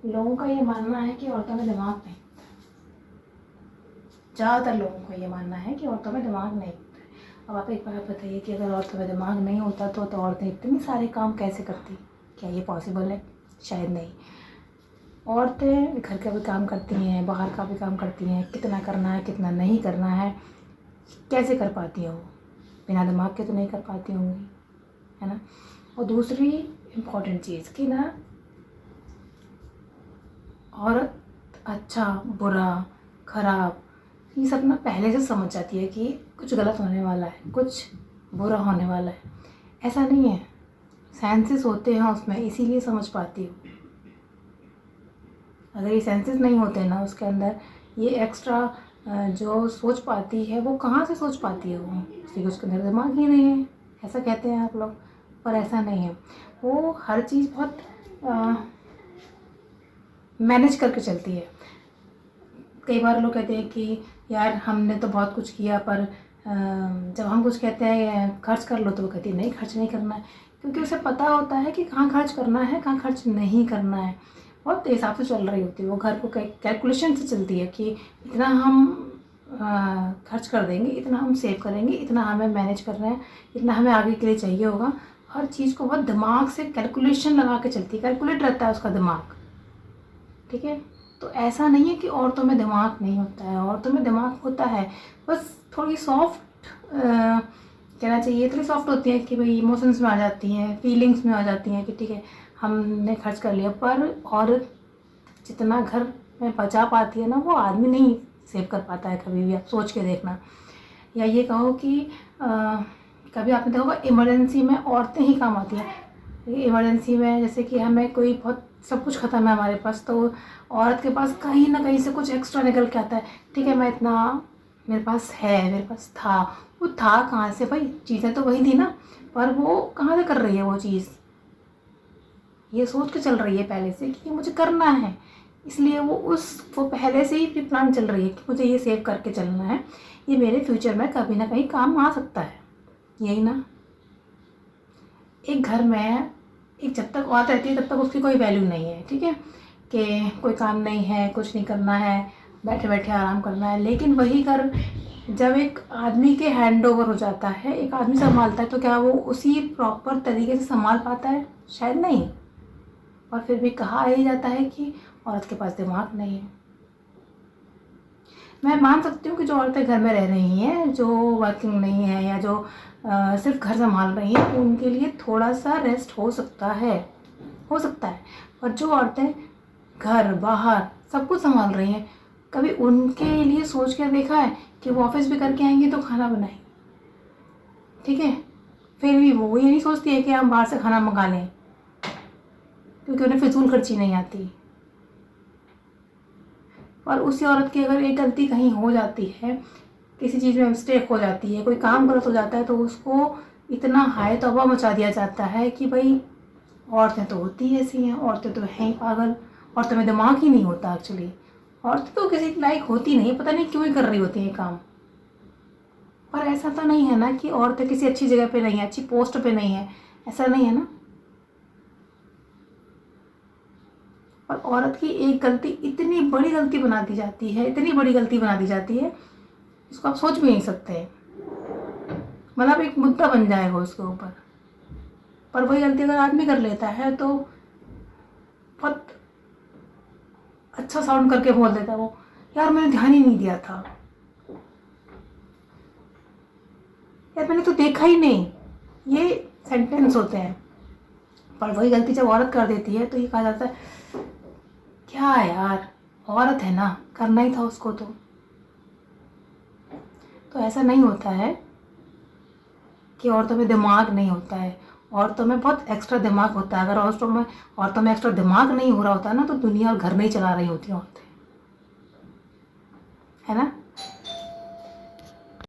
लोगों का ये मानना है कि औरतों में दिमाग नहीं, ज़्यादातर लोगों का ये मानना है कि औरतों में दिमाग नहीं होता है। अब आप एक बात बताइए कि अगर औरतों में दिमाग नहीं होता तो औरतें इतने सारे काम कैसे करती? क्या ये पॉसिबल है? शायद नहीं। औरतें घर का भी काम करती हैं, बाहर का भी काम करती हैं, कितना करना है कितना नहीं करना है कैसे कर पाती हैं वो? बिना दिमाग के तो नहीं कर पाती होंगी, है ना। और दूसरी इम्पॉर्टेंट चीज़ कि ना, औरत अच्छा बुरा खराब ये सब ना पहले से समझ जाती है कि कुछ गलत होने वाला है, कुछ बुरा होने वाला है। ऐसा नहीं है, सेंसेस होते हैं उसमें, इसीलिए समझ पाती हूँ। अगर ये सेंसेस नहीं होते ना उसके अंदर, ये एक्स्ट्रा जो सोच पाती है वो कहाँ से सोच पाती है वो? इसलिए उसके अंदर दिमाग ही नहीं है, ऐसा कहते हैं आप लोग, पर ऐसा नहीं है। वो हर चीज़ बहुत मैनेज करके चलती है। कई बार लोग कहते हैं कि यार हमने तो बहुत कुछ किया, पर जब हम कुछ कहते हैं खर्च कर लो तो वो कहती है नहीं खर्च नहीं करना है, क्योंकि उसे पता होता है कि कहाँ खर्च करना है कहाँ खर्च नहीं करना है। बहुत हिसाब से चल रही होती है वो, घर को कैलकुलेशन से चलती है कि इतना हम खर्च कर देंगे, इतना हम सेव करेंगे, इतना हमें मैनेज करना है, इतना हमें आगे के लिए चाहिए होगा। हर चीज़ को बहुत दिमाग से कैलकुलेशन लगा के चलती है, कैलकुलेट रहता है उसका दिमाग, ठीक है। तो ऐसा नहीं है कि औरतों में दिमाग नहीं होता है, औरतों में दिमाग होता है, बस थोड़ी सॉफ्ट कहना चाहिए, थोड़ी सॉफ्ट होती है कि भाई इमोशंस में आ जाती हैं, फीलिंग्स में आ जाती हैं कि ठीक है हमने खर्च कर लिया। पर औरत जितना घर में बचा पाती है ना, वो आदमी नहीं सेव कर पाता है कभी भी। आप सोच के देखना, या ये कहो कि कभी आपने देखा होगा इमरजेंसी में औरतें ही काम आती हैं। इमरजेंसी में जैसे कि हमें कोई बहुत सब कुछ ख़त्म है हमारे पास, तो औरत के पास कहीं ना कहीं से कुछ एक्स्ट्रा निकल के आता है। ठीक है, मैं इतना मेरे पास है, मेरे पास था, वो था कहाँ से भाई? चीज़ें तो वही थी ना, पर वो कहाँ से कर रही है वो चीज़? ये सोच के चल रही है पहले से कि मुझे करना है, इसलिए वो पहले से ही प्री प्लान चल रही है कि मुझे ये सेव करके चलना है, ये मेरे फ्यूचर में कभी ना कहीं काम आ सकता है। यही ना, एक घर में एक जब तक औरत रहती है तब तक उसकी कोई वैल्यू नहीं है, ठीक है, कि कोई काम नहीं है, कुछ नहीं करना है, बैठे बैठे आराम करना है। लेकिन वही घर जब एक आदमी के हैंड ओवर हो जाता है, एक आदमी संभालता है, तो क्या वो उसी प्रॉपर तरीके से संभाल पाता है? शायद नहीं। और फिर भी कहा यही जाता है कि औरत के पास दिमाग नहीं है। मैं मान सकती हूँ कि जो औरतें घर में रह रही हैं, जो वर्किंग नहीं है, या जो सिर्फ घर संभाल रही हैं, उनके लिए थोड़ा सा रेस्ट हो सकता है, हो सकता है। और जो औरतें घर बाहर सब कुछ संभाल रही हैं, कभी उनके लिए सोच कर देखा है कि वो ऑफिस भी करके आएंगी तो खाना बनाएं? ठीक है, फिर भी वो ये नहीं सोचती है कि हम बाहर से खाना मंगा लें, क्योंकि उन्हें फिजूल खर्ची नहीं आती। और उसी औरत की अगर एक गलती कहीं हो जाती है, किसी चीज़ में मिस्टेक हो जाती है, कोई काम गलत हो जाता है, तो उसको इतना हाय तौबा मचा दिया जाता है कि भाई औरतें तो होती ही ऐसी हैं, औरतें तो हैं ही पागल, औरतों में दिमाग ही नहीं होता। एक्चुअली औरतें तो किसी लायक होती नहीं, पता नहीं क्यों ही कर रही होती हैं काम। पर ऐसा तो नहीं है ना कि औरतें किसी अच्छी जगह पे नहीं है, अच्छी पोस्ट पे नहीं है, ऐसा नहीं है ना। और औरत की एक गलती इतनी बड़ी गलती बना दी जाती है, इतनी बड़ी गलती बना दी जाती है, इसको आप सोच भी नहीं सकते। मतलब एक मुद्दा बन जाएगा उसके ऊपर। पर वही गलती अगर आदमी कर लेता है तो बहुत अच्छा साउंड करके बोल देता है वो, यार मैंने ध्यान ही नहीं दिया था, यार मैंने तो देखा ही नहीं। ये सेंटेंस होते हैं। पर वही गलती जब औरत कर देती है तो ये कहा जाता है क्या यार, औरत है ना, करना ही था उसको। तो ऐसा नहीं होता है कि औरतों में दिमाग नहीं होता है, औरतों में बहुत एक्स्ट्रा दिमाग होता है। अगर औरतों में एक्स्ट्रा दिमाग नहीं हो रहा होता है ना, तो दुनिया और घर नहीं चला रही होती औरतें, है ना।